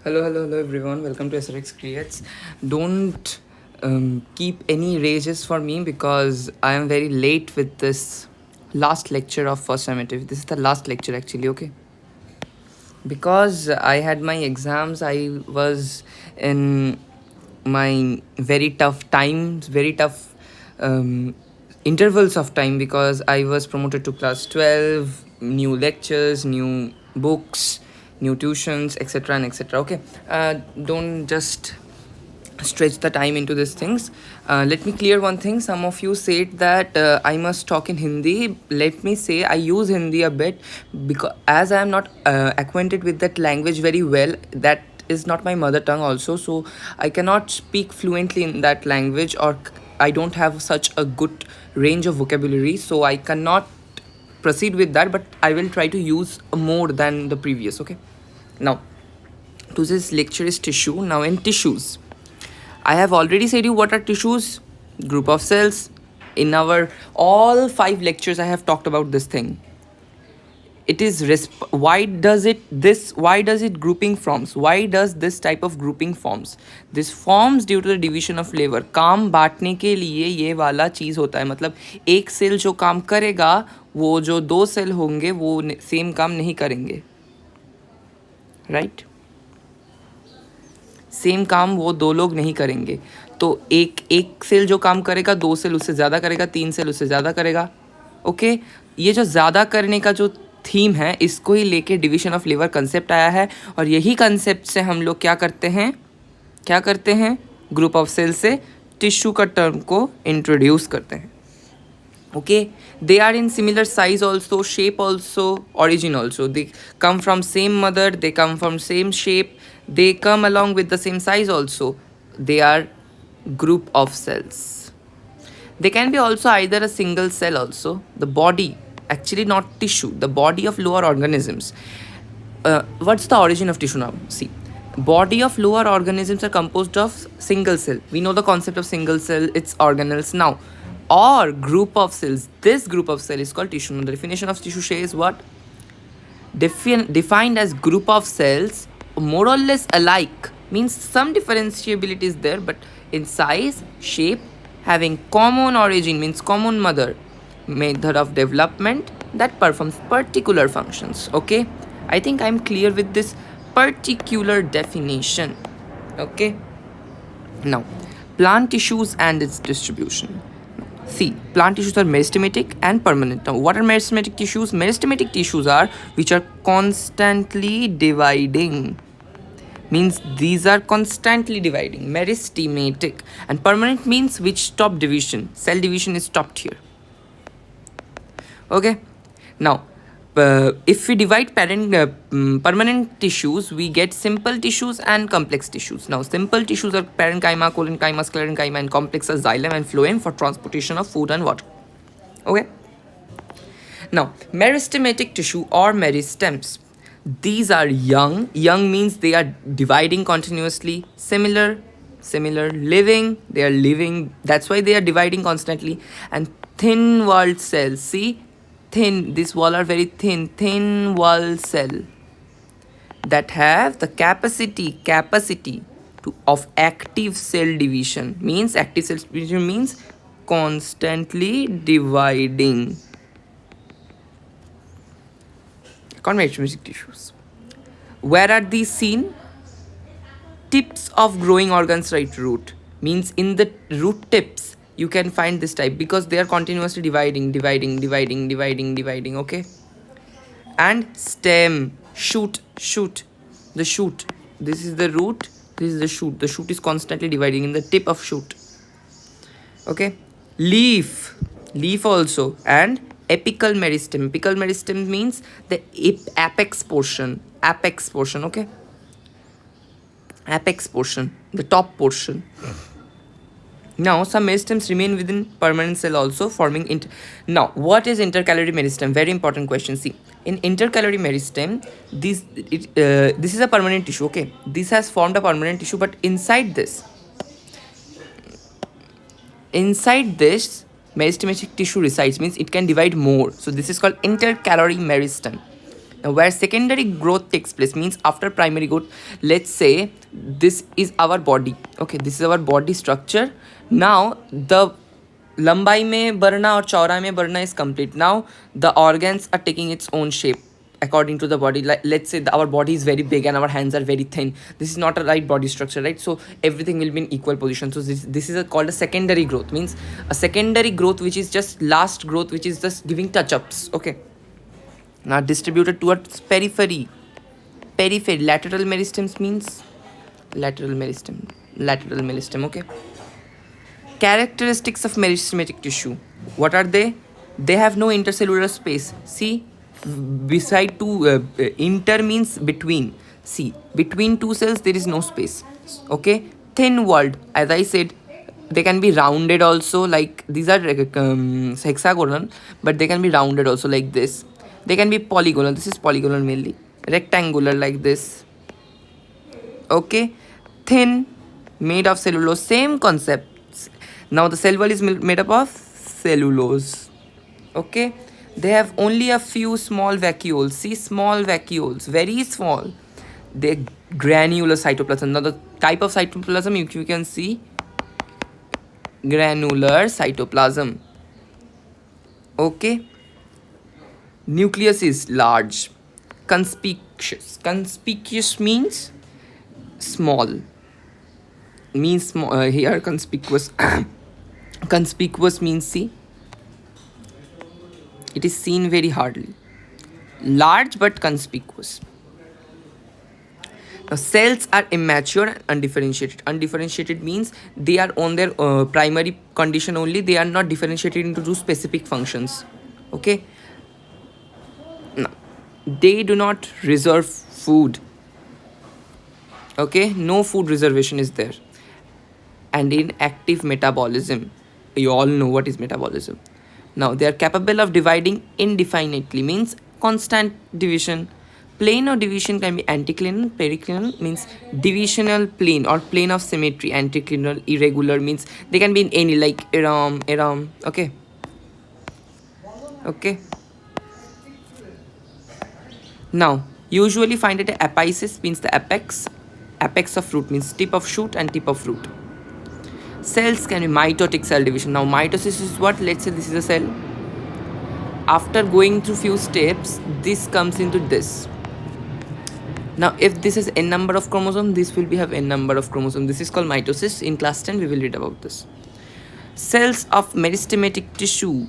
Hello everyone. Welcome to SRX Creates. Don't keep any rages for me because I am very late with this last lecture of first summative. This is the last lecture actually, okay? Because I had my exams, I was in my very tough times, very tough intervals of time because I was promoted to class 12, new lectures, new books, new tuitions, etc. and etc. Okay, don't just stretch the time into these things. Let me clear one thing. Some of you said that I must talk in Hindi. Let me say I use Hindi a bit because as I am not acquainted with that language very well, that is not my mother tongue also, so I cannot speak fluently in that language, or I don't have such a good range of vocabulary, so I cannot proceed with that, but I will try to use more than the previous. Okay, now today's lecture is tissue. Now in tissues, I have already said you what are tissues, group of cells. In our all 5 lectures I have talked about this thing. It is why does it grouping forms, why does this type of grouping forms? This forms due to the division of labor. काम बांटने के लिए ये वाला चीज़ होता है, मतलब एक सेल जो काम करेगा वो जो 2 सेल होंगे वो सेम काम नहीं करेंगे, राइट? सेम काम वो 2 लोग नहीं करेंगे, तो एक सेल जो काम करेगा 2 सेल उससे ज़्यादा करेगा, 3 सेल उससे ज़्यादा करेगा. ओके, ये जो ज़्यादा करने का जो थीम है इसको ही लेके डिवीजन ऑफ लेबर कंसेप्ट आया है, और यही कंसेप्ट से हम लोग क्या करते हैं ग्रुप ऑफ सेल से टिश्यू का टर्म को इंट्रोड्यूस करते हैं. Okay, they are in similar size also, shape also, origin also. They come from same mother, they come from same shape, they come along with the same size also. They are group of cells. They can be also either a single cell also. The body, actually not tissue, the body of lower organisms. What's the origin of tissue now? See, body of lower organisms are composed of single cell. We know the concept of single cell, its organelles. Now, or group of cells, this group of cell is called tissue. Now, the definition of tissue says what? Defined as group of cells more or less alike, means some differentiability is there, but in size, shape, having common origin, means common mother, method of development, that performs particular functions. Okay, I think I'm clear with this particular definition. Okay, now plant tissues and its distribution. See, plant tissues are meristematic and permanent. Now, what are meristematic tissues? Meristematic tissues are which are constantly dividing. Means these are constantly dividing. Meristematic. And permanent means which stop division. Cell division is stopped here. Okay. Now, if we divide permanent tissues, we get simple tissues and complex tissues. Now, simple tissues are parenchyma, collenchyma, sclerenchyma, and complex are xylem and phloem for transportation of food and water. Okay. Now, meristematic tissue or meristems. These are young. Young means they are dividing continuously. Similar, living. They are living. That's why they are dividing constantly. And thin walled cells. See, thin, these wall are very thin wall cell that have the capacity of active cell division. Means active cell division means constantly dividing. Conventional tissues. Where are these seen? Tips of growing organs, right? Root means in the root tips you can find this type because they are continuously dividing. Okay, and stem, shoot, the shoot. This is the root. This is the shoot. The shoot is constantly dividing in the tip of shoot. Okay, leaf also, and apical meristem. Apical meristem means the apex portion. Okay, apex portion, the top portion. Now, some meristems remain within permanent cell also, forming Now, what is intercalary meristem? Very important question. See, in intercalary meristem, this is a permanent tissue. Okay, this has formed a permanent tissue, but inside this meristematic tissue resides, means it can divide more. So this is called intercalary meristem. Now, where secondary growth takes place means after primary growth, let's say this is our body. Okay, this is our body structure. Now the लंबाई में बढ़ना और चौड़ाई में बढ़ना is complete. Now the organs are taking its own shape according to the body. Like, let's say our body is very big and our hands are very thin. This is not a right body structure, right? So everything will be in equal position. So this is called a secondary growth, means a secondary growth which is just last growth, which is just giving touch-ups. Okay. Now distributed towards periphery. Periphery. Lateral meristems means lateral meristem. Lateral meristem. Okay. Characteristics of meristematic tissue. What are they? They have no intercellular space. See, beside two, inter means between. See, between two cells there is no space. Okay, thin walled. As I said, they can be rounded also. Like these are hexagonal, but they can be rounded also like this. They can be polygonal. This is polygonal mainly. Rectangular like this. Okay, thin, made of cellulose. Same concept. Now the cell wall is made up of cellulose. Okay, they have only a few small vacuoles. See, small vacuoles, very small. They granular cytoplasm. Now the type of cytoplasm you can see, granular cytoplasm. Okay, nucleus is large. Conspicuous. Conspicuous means small. Means small. Here conspicuous. Conspicuous means, see, it is seen very hardly. Large but conspicuous. Now cells are immature and undifferentiated. Undifferentiated means they are on their primary condition only. They are not differentiated into two specific functions. Okay. Now, they do not reserve food. Okay, no food reservation is there. And in active metabolism, you all know what is metabolism. Now they are capable of dividing indefinitely, means constant division. Plane of division can be anticlinal. Periclinal means divisional plane or plane of symmetry. Anticlinal, irregular means they can be in any, like aram. Okay. Okay. Now usually find it apices, means the apex. Apex of fruit means tip of shoot and tip of fruit. Cells can be mitotic cell division. Now mitosis is what? Let's say this is a cell. After going through few steps, this comes into this. Now if this is n number of chromosomes, this will have n number of chromosomes. This is called mitosis. In class 10 we will read about this. Cells of meristematic tissue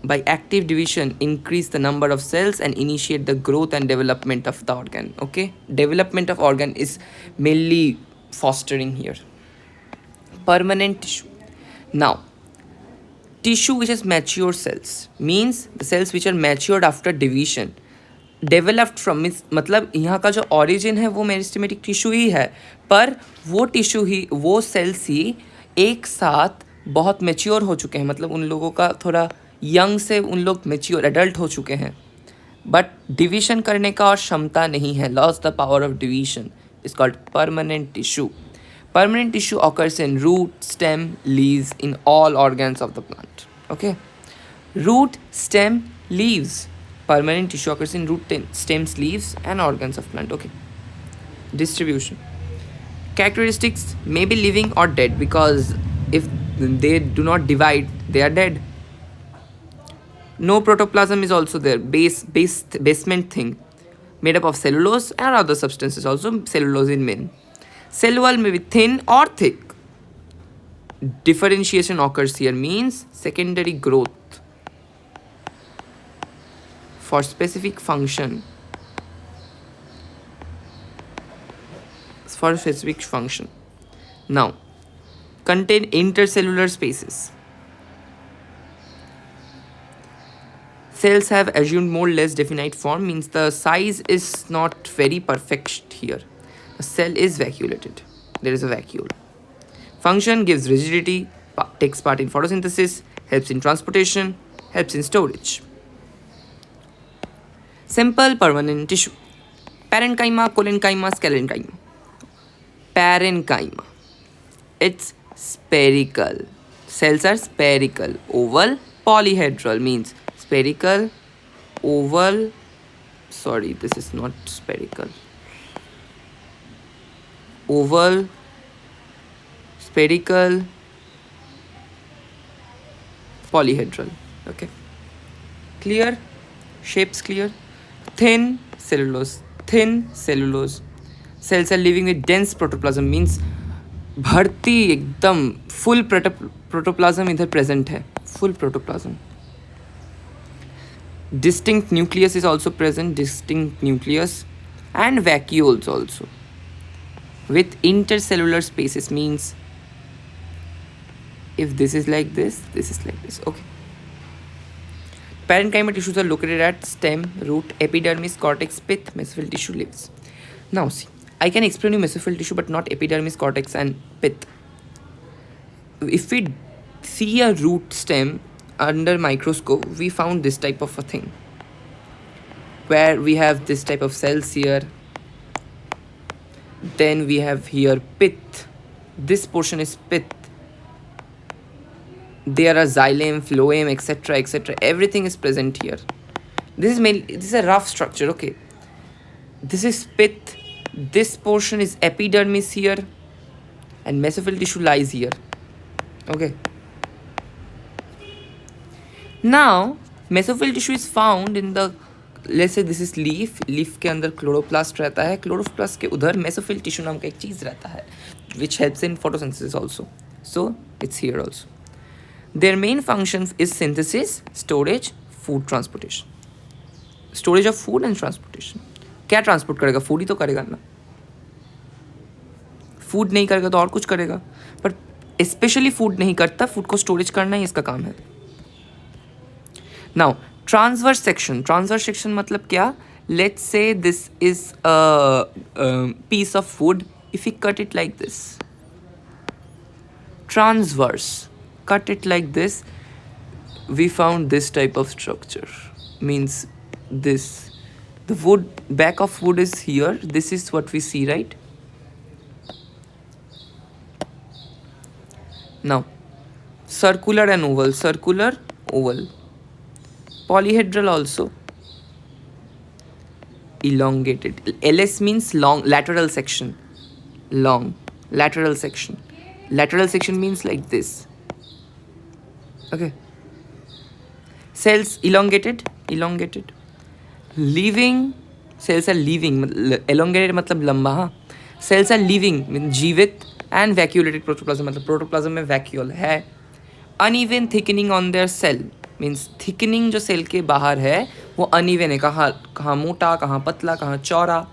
by active division increase the number of cells and initiate the growth and development of the organ. Okay, development of organ is mainly fostering here. Permanent tissue. Now tissue which is mature cells means the cells which are matured after division, developed from, means मतलब यहाँ का जो origin है वो meristematic tissue ही है, पर वो tissue ही, वो सेल्स ही एक साथ बहुत मेच्योर हो चुके हैं. मतलब उन लोगों का थोड़ा यंग से उन लोग मेच्योर एडल्ट हो चुके हैं, बट डिविजन करने का और क्षमता नहीं है. Loss the power of division is called permanent tissue. Permanent tissue occurs in root, stem, leaves, in all organs of the plant. Okay, root, stem, leaves. Permanent tissue occurs in root, stems, leaves, and organs of plant. Okay, distribution. Characteristics may be living or dead, because if they do not divide, they are dead. No protoplasm is also there. Basement thing made up of cellulose and other substances. Also cellulose in men. Cell wall may be thin or thick. Differentiation occurs here, means secondary growth for specific function. For specific function. Now, contain intercellular spaces. Cells have assumed more or less definite form, means the size is not very perfect here. A cell is vacuolated. There is a vacuole. Function gives rigidity, takes part in photosynthesis, helps in transportation, helps in storage. Simple permanent tissue. Parenchyma, collenchyma, scalenchyma. Parenchyma. It's spherical. Cells are spherical. Oval, polyhedral means spherical, oval, sorry, this is not spherical. Oval, spherical, polyhedral. Okay, clear? Shapes clear? Thin cellulose. Thin cellulose. Cells are living with dense protoplasm, means भरती एकदम full protoplasm इधर present है, full protoplasm. Distinct nucleus is also present, distinct nucleus, and vacuoles also with intercellular spaces, means if this is like this is like this. Okay. Parenchyma tissues are located at stem, root, epidermis, cortex, pith, mesophyll tissue, leaves. Now see, I can explain you mesophyll tissue but not epidermis, cortex and pith. If we see a root stem under microscope, we found this type of a thing where we have this type of cells here. Then we have here pith. This portion is pith. There are xylem, phloem, etc., etc. Everything is present here. This is a rough structure. Okay, this is pith. This portion is epidermis here, and mesophyll tissue lies here. Okay. Now mesophyll tissue is found in the, let's say this is leaf. Leaf के अंदर chloroplast रहता है. Chloroplast के उधर mesophyll tissue नाम का एक चीज़ रहता है, which helps in photosynthesis also. So it's here also. Their main function is synthesis, storage, food transportation. Storage of food and transportation. क्या ट्रांसपोर्ट करेगा? फूड ही तो करेगा ना. फूड नहीं करेगा तो और कुछ करेगा, पर स्पेशली फूड नहीं करता. फूड को स्टोरेज करना ही इसका काम है. Now transverse section. Transverse section मतलब क्या? Let's say this is a piece of food. If you cut it like this, transverse, cut it like this, we found this type of structure. Means this, the wood, back of wood is here. This is what we see, right? Now circular and oval, circular, oval. Polyhedral also. Elongated. LS means long, lateral section. Long, lateral section. Lateral section means like this. Okay. Cells elongated, elongated. Living, cells are living. Elongated मतलब लंबा. हाँ. Cells are living means जीवित, and vacuolated protoplasm मतलब protoplasm में vacuole है. Uneven thickening on their cell means thickening जो cell के बाहर है वो uneven है. कहाँ मोटा, कहाँ पतला, कहाँ चौड़ा.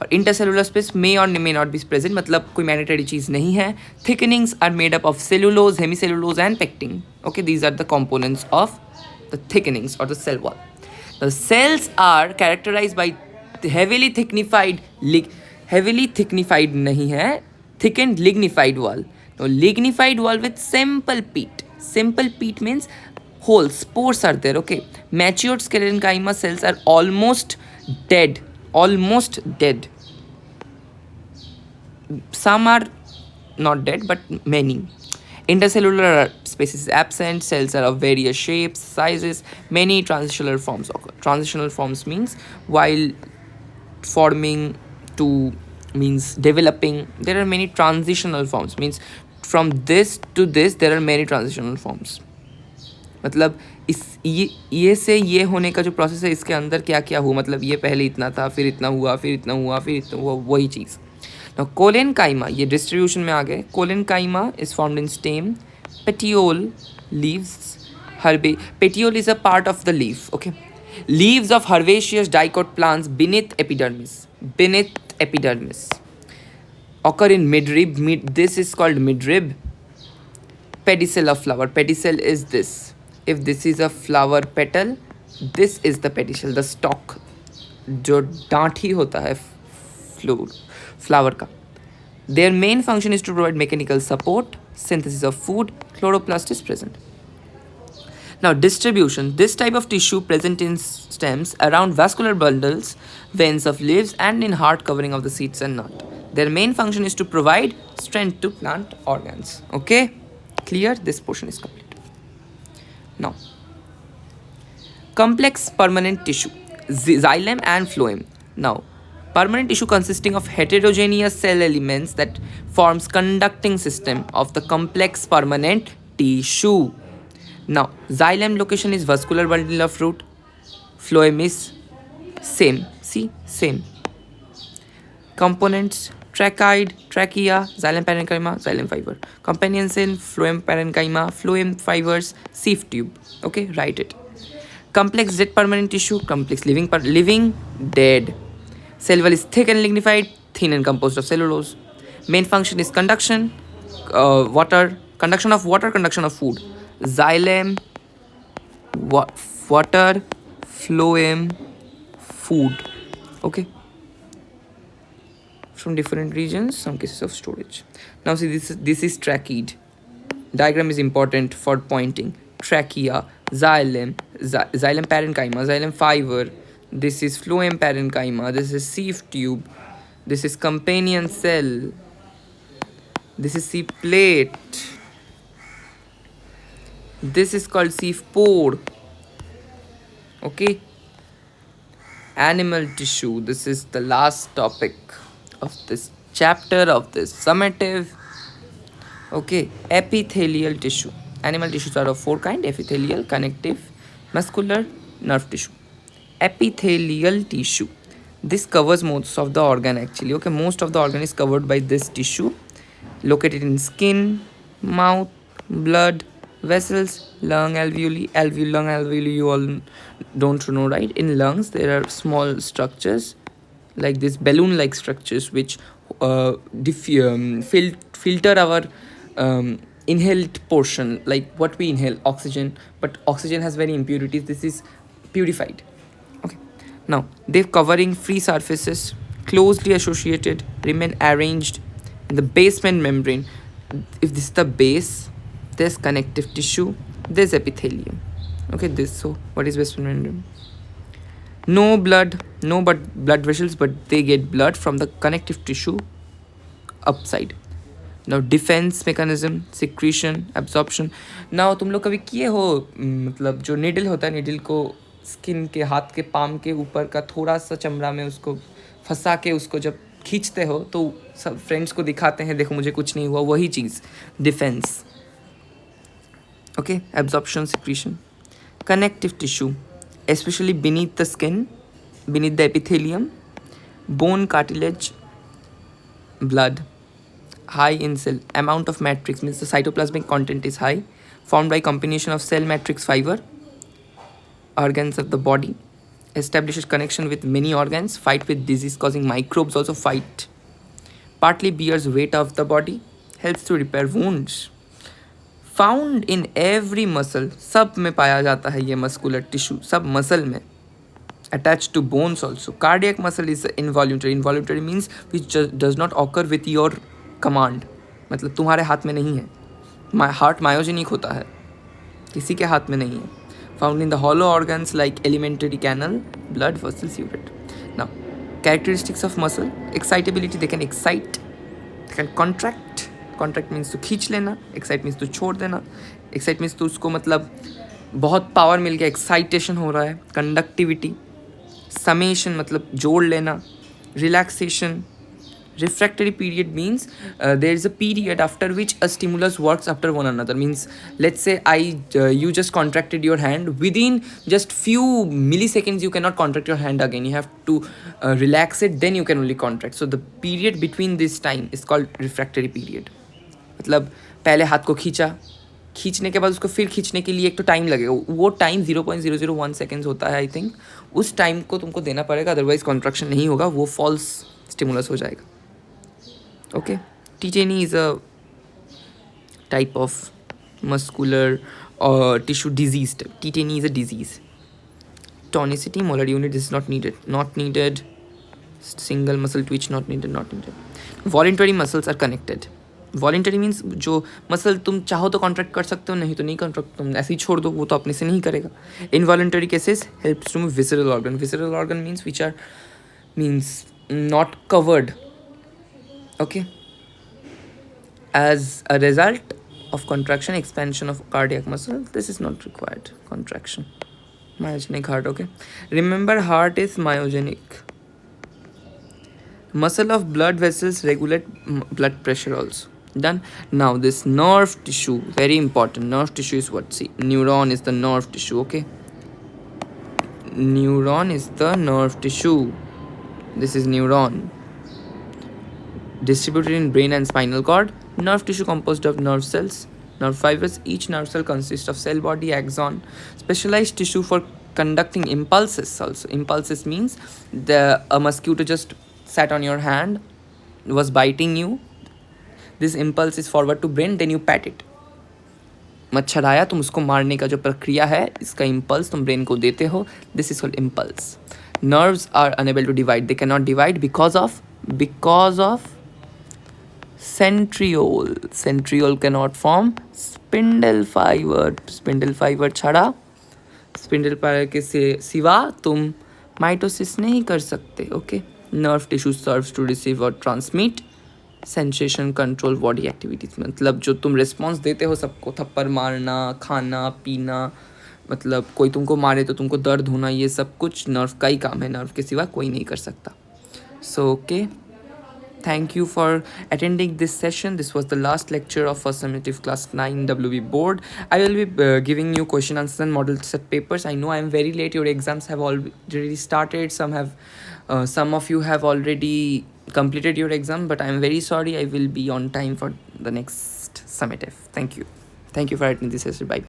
और इंटरसेलुलर स्पेस मे और मे नॉट बी प्रेजेंट, मतलब कोई मैंडेटरी चीज़ नहीं है. Thickenings are made up of cellulose, hemicellulose and pectin. Okay, these are the components of the thickenings और the cell wall. The cells are characterize by heavily thickenified नहीं है, thickened lignified wall. Lignified wall with simple pit. Simple peat means holes, pores are there. Okay, matured sclerenchyma cells are almost dead. Some are not dead, but many. Intercellular space is absent. Cells are of various shapes, sizes. Many transitional forms occur. Transitional forms means while forming to means developing. There are many transitional forms. Means from this to this there are many transitional forms. मतलब इस ये से ये होने का जो process है, इसके अंदर क्या क्या हुआ, मतलब ये पहले इतना था, फिर इतना हुआ, फिर इतना हुआ, फिर इतना हुआ, वही चीज़. Now कोलेनकाइमा, ये डिस्ट्रीब्यूशन में आ गए. Collenchyma is formed in stem, petiole, leaves, petiole is a part of the leaf. Okay, leaves of herbaceous dicot plants beneath epidermis occur in midrib. This is called midrib. Pedicel of flower. Pedicel is this. If this is a flower petal, this is the pedicel, the stalk, जो डांट ही होता है flower का. Their main function is to provide mechanical support, synthesis of food. Chloroplast is present. Now distribution. This type of tissue present in stems, around vascular bundles, veins of leaves, and in hard covering of the seeds and nut. Their main function is to provide strength to plant organs. Okay, clear? This portion is complete. Now, complex permanent tissue. xylem and phloem. Now, permanent tissue consisting of heterogeneous cell elements that forms conducting system of the complex permanent tissue. Now, xylem location is vascular bundle of root. Phloem is same. See, same. Components: trachea, xylem parenchyma, xylem fiber. Companion cell: phloem parenchyma, phloem fibers, sieve tube. Okay, write it. Complex dead permanent tissue, complex living dead. Cell wall is thick and lignified, thin and composed of cellulose. Main function is conduction, conduction of water, conduction of food. Xylem, water, phloem, food. Okay. From different regions, some cases of storage. Now see, this is tracheid. Diagram is important for pointing. Trachea, xylem, xylem parenchyma, xylem fiber. This is phloem parenchyma. This is sieve tube. This is companion cell. This is sieve plate. This is called sieve pore. Okay. Animal tissue. This is the last topic of this chapter, of this summative. Okay, epithelial tissue. Animal tissues are of four kinds: epithelial, connective, muscular, nerve tissue. Epithelial tissue. This covers most of the organ actually. Okay, most of the organ is covered by this tissue, located in skin, mouth, blood, vessels, lung alveoli. Lung alveoli you all don't know, right? In lungs there are small structures like this balloon-like structures which filter our inhaled portion, like what we inhale, oxygen. But oxygen has very impurities. This is purified. Okay. Now they're covering free surfaces, closely associated, remain arranged in the basement membrane. If this is the base, there's connective tissue, there's epithelium. Okay, this. So what is basement membrane? No blood, no blood vessels, but they get blood from the connective tissue upside. Now defense mechanism, secretion, absorption. Now तुम लोग कभी किए हो मतलब जो needle होता है, needle को स्किन के हाथ के पाम के ऊपर का थोड़ा सा चमड़ा में उसको फंसा के उसको जब खींचते हो तो सब फ्रेंड्स को दिखाते हैं, देखो मुझे कुछ नहीं हुआ. वही चीज़ defence. Okay. Absorption, secretion. Connective tissue, especially beneath the skin, beneath the epithelium, bone, cartilage, blood. High in cell amount of matrix, means the cytoplasmic content is high, formed by combination of cell matrix fiber. Organs of the body, establishes connection with many organs, fight with disease causing microbes, also fight. Partly bears weight of the body, helps to repair wounds. Found in every muscle, सब में पाया जाता है ये muscular tissue, सब muscle में. Attach to bones also. Cardiac muscle is involuntary. Involuntary means which does not occur with your command, मतलब तुम्हारे हाथ में नहीं है. हार्ट मायोजेनिक होता है, किसी के हाथ में नहीं है. Found in the hollow organs like alimentary canal, blood vessels, ureter. Now characteristics of muscle. Excitability, they can excite, they can contract. Contract means to खींच लेना, एक्साइट मीन्स तो छोड़ देना. एक्साइट मीन्स तो उसको मतलब बहुत पावर मिल गया, एक्साइटेशन हो रहा है. कंडक्टिविटी. समेशन मतलब जोड़ लेना. Relaxation. refractory period means there is a period after which a stimulus works after one another. Means let's say you just contracted your hand, within just few milliseconds you cannot contract your hand again, you have to relax it, then you can only contract. So the period between this time is called refractory period. मतलब पहले हाथ को खींचने के बाद उसको फिर खींचने के लिए एक तो टाइम लगेगा, वो टाइम 0.001 सेकेंड्स होता है आई थिंक. उस टाइम को तुमको देना पड़ेगा, अदरवाइज कॉन्ट्रैक्शन नहीं होगा, वो फॉल्स स्टिमुलस हो जाएगा. Okay, tetany is a type of muscular or tissue disease. Tetany is a disease. Tonicity, molar unit is not needed. Single muscle twitch, not needed. Voluntary muscles are connected. Voluntary means जो muscle तुम चाहो तो contract कर सकते हो, नहीं तो नहीं कॉन्ट्रैक्ट, तुम ऐसे ही छोड़ दो, वो तो अपने से नहीं करेगा. Involuntary cases helps to move visceral organ. Visceral organ means which are not covered. Okay. As a result of contraction, expansion of cardiac muscle, this is not required. Contraction. Myogenic heart, okay. Remember, heart is myogenic. Muscle of blood vessels regulate blood pressure also. Done. Now this nerve tissue, very important. Nerve tissue is what? See, neuron is the nerve tissue, okay. Neuron is the nerve tissue. This is neuron. Distributed in brain and spinal cord. Nerve tissue composed of nerve cells, nerve fibers. Each nerve cell consists of cell body, axon, specialized tissue for conducting impulses also. Impulses means a mosquito just sat on your hand, was biting you. This impulse is forward to brain, then you pat it. मच्छर आया, तुम उसको मारने का जो प्रक्रिया है, इसका impulse तुम brain को देते हो. This is called impulse. Nerves are unable to divide. They cannot divide because of centriole. Centriole cannot form spindle fiber. Spindle fiber छड़ा, spindle fiber के सिवा तुम माइटोसिस नहीं कर सकते. Okay. Nerve tissue serves to receive or transmit sensation control body activities. मतलब जो तुम रिस्पॉन्स देते हो सबको, थप्पड़ मारना, खाना पीना, मतलब कोई तुमको मारे तो तुमको दर्द होना, ये सब कुछ नर्व का ही काम है. नर्व के सिवा कोई नहीं कर सकता. So okay, thank you for attending this session. This was the last lecture of first summative class 9 WB board. I will be giving you question answers and model set papers. I know I am very late. Your exams have already started. Some of you have already completed your exam, but I am very sorry. I will be on time for the next summative. Thank you for attending this session. Bye.